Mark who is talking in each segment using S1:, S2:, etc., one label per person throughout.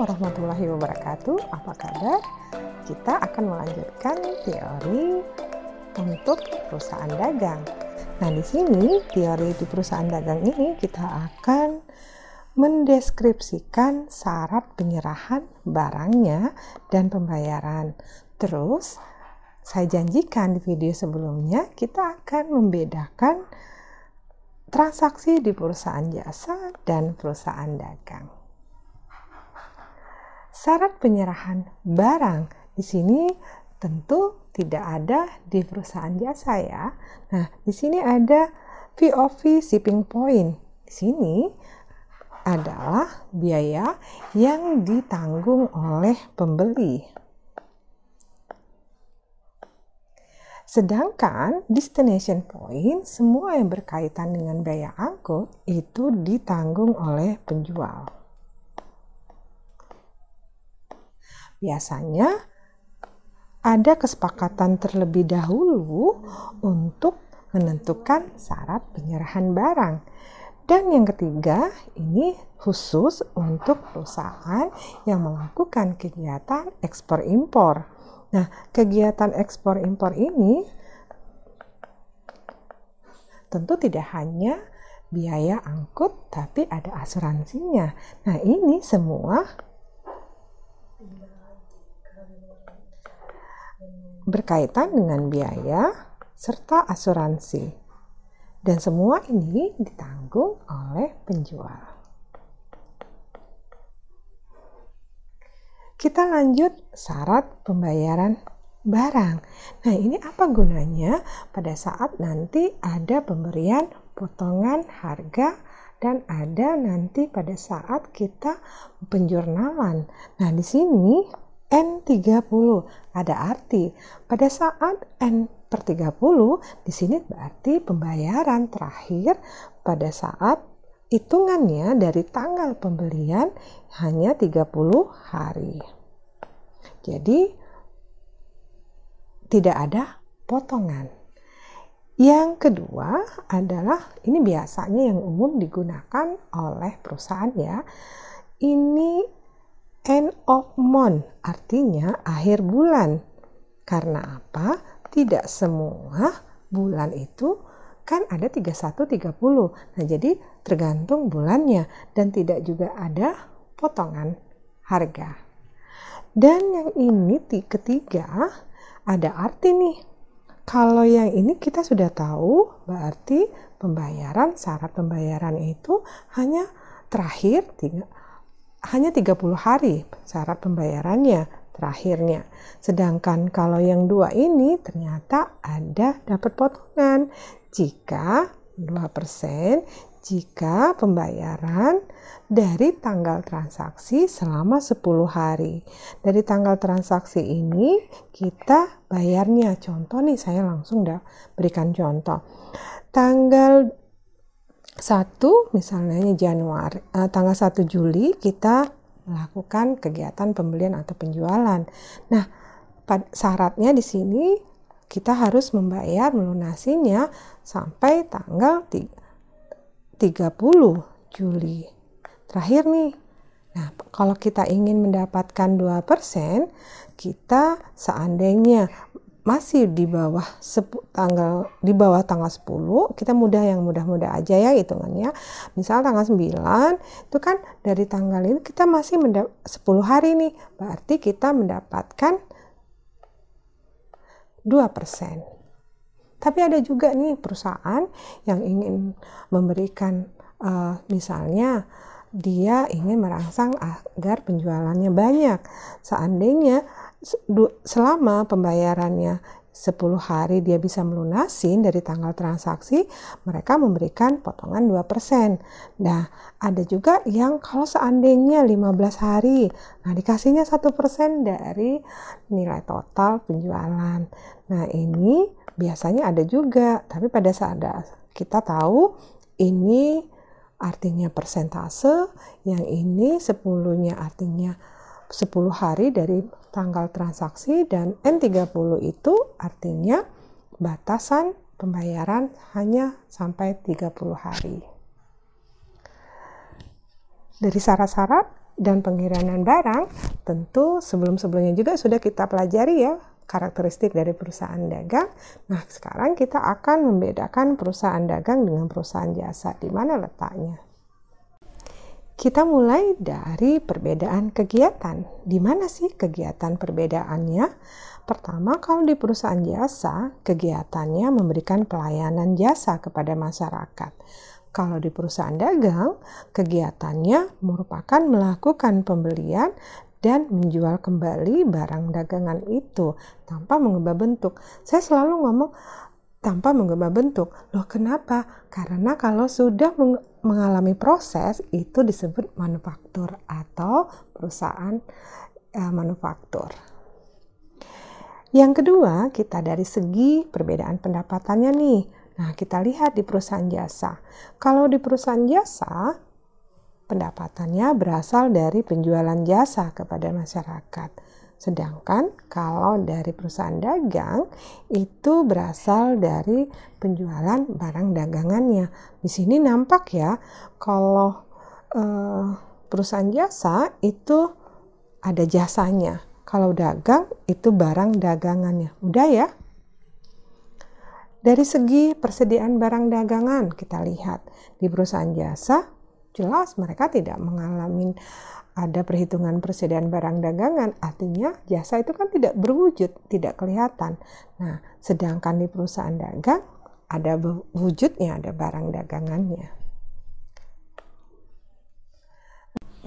S1: warahmatullahi wabarakatuh. Apa kabar? Kita akan melanjutkan teori untuk perusahaan dagang. Nah, di sini teori di perusahaan dagang ini kita akan mendeskripsikan syarat penyerahan barangnya dan pembayaran. Terus, saya janjikan di video sebelumnya kita akan membedakan transaksi di perusahaan jasa dan perusahaan dagang. Syarat penyerahan barang di sini tentu tidak ada di perusahaan jasa ya. Nah, di sini ada VOV shipping point. Di sini adalah biaya yang ditanggung oleh pembeli. Sedangkan destination point, semua yang berkaitan dengan biaya angkut itu ditanggung oleh penjual. Biasanya ada kesepakatan terlebih dahulu untuk menentukan syarat penyerahan barang. Dan yang ketiga, ini khusus untuk perusahaan yang melakukan kegiatan ekspor-impor. Nah, kegiatan ekspor-impor ini tentu tidak hanya biaya angkut, tapi ada asuransinya. Nah, ini semua berkaitan dengan biaya serta asuransi. Dan semua ini ditanggung oleh penjual. Kita lanjut syarat pembayaran barang. Nah, ini apa gunanya pada saat nanti ada pemberian potongan harga dan ada nanti pada saat kita penjurnalan. Nah, di sini N30 ada arti pada saat N/30 di sini berarti pembayaran terakhir pada saat hitungannya dari tanggal pembelian hanya 30 hari. Jadi tidak ada potongan. Yang kedua adalah ini biasanya yang umum digunakan oleh perusahaan ya. Ini end of month, artinya akhir bulan. Karena apa? Tidak semua bulan itu kan ada 31, 30. Nah, jadi tergantung bulannya dan tidak juga ada potongan harga. Dan yang ini ketiga ada arti nih. Kalau yang ini kita sudah tahu berarti pembayaran, syarat pembayaran itu hanya terakhir hanya 30 hari syarat pembayarannya terakhirnya. Sedangkan kalau yang dua ini ternyata ada dapat potongan jika 2% jika pembayaran dari tanggal transaksi selama 10 hari. Dari tanggal transaksi ini kita bayarnya. Contoh nih, saya langsung berikan contoh. Tanggal 1 misalnya Januari, tanggal 1 Juli kita melakukan kegiatan pembelian atau penjualan. Nah, syaratnya di sini kita harus membayar melunasinya sampai tanggal 30 Juli. Terakhir nih. Nah, kalau kita ingin mendapatkan 2%, kita seandainya masih di bawah tanggal 10, kita yang mudah-mudah aja ya hitungannya. Misal tanggal 9, itu kan dari tanggal ini kita masih 10 hari nih. Berarti kita mendapatkan 2%. Tapi ada juga nih perusahaan yang ingin memberikan misalnya dia ingin merangsang agar penjualannya banyak. Seandainya selama pembayarannya 10 hari dia bisa melunasin dari tanggal transaksi, mereka memberikan potongan 2%. Nah, ada juga yang kalau seandainya 15 hari, nah dikasihnya 1% dari nilai total penjualan. Nah, ini biasanya ada juga, tapi pada saat kita tahu ini artinya persentase, yang ini 10-nya artinya 10 hari dari tanggal transaksi, dan N30 itu artinya batasan pembayaran hanya sampai 30 hari. Dari syarat-syarat dan pengiriman barang, tentu sebelum-sebelumnya juga sudah kita pelajari ya karakteristik dari perusahaan dagang. Nah, sekarang kita akan membedakan perusahaan dagang dengan perusahaan jasa. Di mana letaknya? Kita mulai dari perbedaan kegiatan. Di mana sih kegiatan perbedaannya? Pertama, kalau di perusahaan jasa, kegiatannya memberikan pelayanan jasa kepada masyarakat. Kalau di perusahaan dagang, kegiatannya merupakan melakukan pembelian dan menjual kembali barang dagangan itu tanpa mengubah bentuk. Saya selalu ngomong tanpa mengubah bentuk. Loh, kenapa? Karena kalau sudah mengalami proses, itu disebut manufaktur atau perusahaan manufaktur. Yang kedua, kita dari segi perbedaan pendapatannya nih. Nah, kita lihat di perusahaan jasa. Kalau di perusahaan jasa, pendapatannya berasal dari penjualan jasa kepada masyarakat. Sedangkan kalau dari perusahaan dagang, itu berasal dari penjualan barang dagangannya. Di sini nampak ya, kalau perusahaan jasa itu ada jasanya. Kalau dagang, itu barang dagangannya. Udah ya? Dari segi persediaan barang dagangan, kita lihat di perusahaan jasa, jelas mereka tidak mengalami ada perhitungan persediaan barang dagangan. Artinya jasa itu kan tidak berwujud, tidak kelihatan. Nah, sedangkan di perusahaan dagang, ada wujudnya, ada barang dagangannya.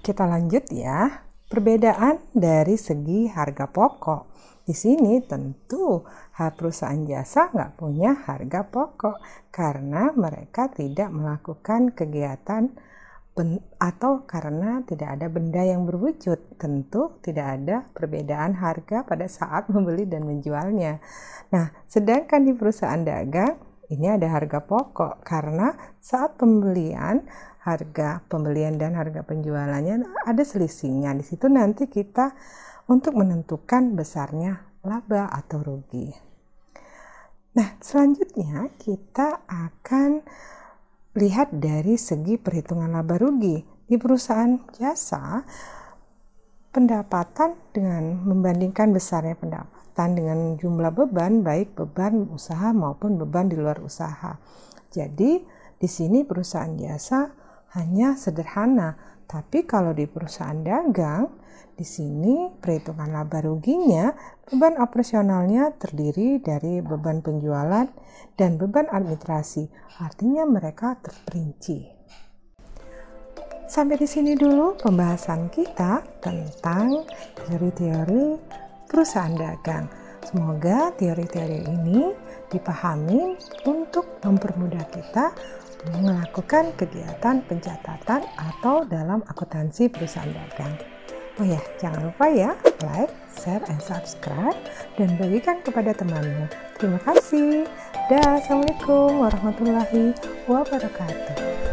S1: Kita lanjut ya, perbedaan dari segi harga pokok. Di sini tentu perusahaan jasa nggak punya harga pokok karena mereka tidak melakukan kegiatan atau karena tidak ada benda yang berwujud. Tentu tidak ada perbedaan harga pada saat membeli dan menjualnya. Nah, sedangkan di perusahaan dagang ini ada harga pokok karena saat pembelian, harga pembelian dan harga penjualannya ada selisihnya. Di situ nanti kita untuk menentukan besarnya laba atau rugi. Nah, selanjutnya kita akan lihat dari segi perhitungan laba rugi. Di perusahaan jasa, pendapatan dengan membandingkan besarnya pendapatan dengan jumlah beban, baik beban usaha maupun beban di luar usaha. Jadi, di sini perusahaan jasa hanya sederhana, tapi kalau di perusahaan dagang, di sini perhitungan laba ruginya, beban operasionalnya terdiri dari beban penjualan dan beban administrasi. Artinya mereka terperinci. Sampai di sini dulu pembahasan kita tentang teori-teori perusahaan dagang. Semoga teori-teori ini dipahami untuk mempermudah kita melakukan kegiatan pencatatan atau dalam akuntansi perusahaan dagang. Oh ya, jangan lupa ya, like, share, and subscribe, dan bagikan kepada temanmu. Terima kasih. Assalamualaikum warahmatullahi wabarakatuh.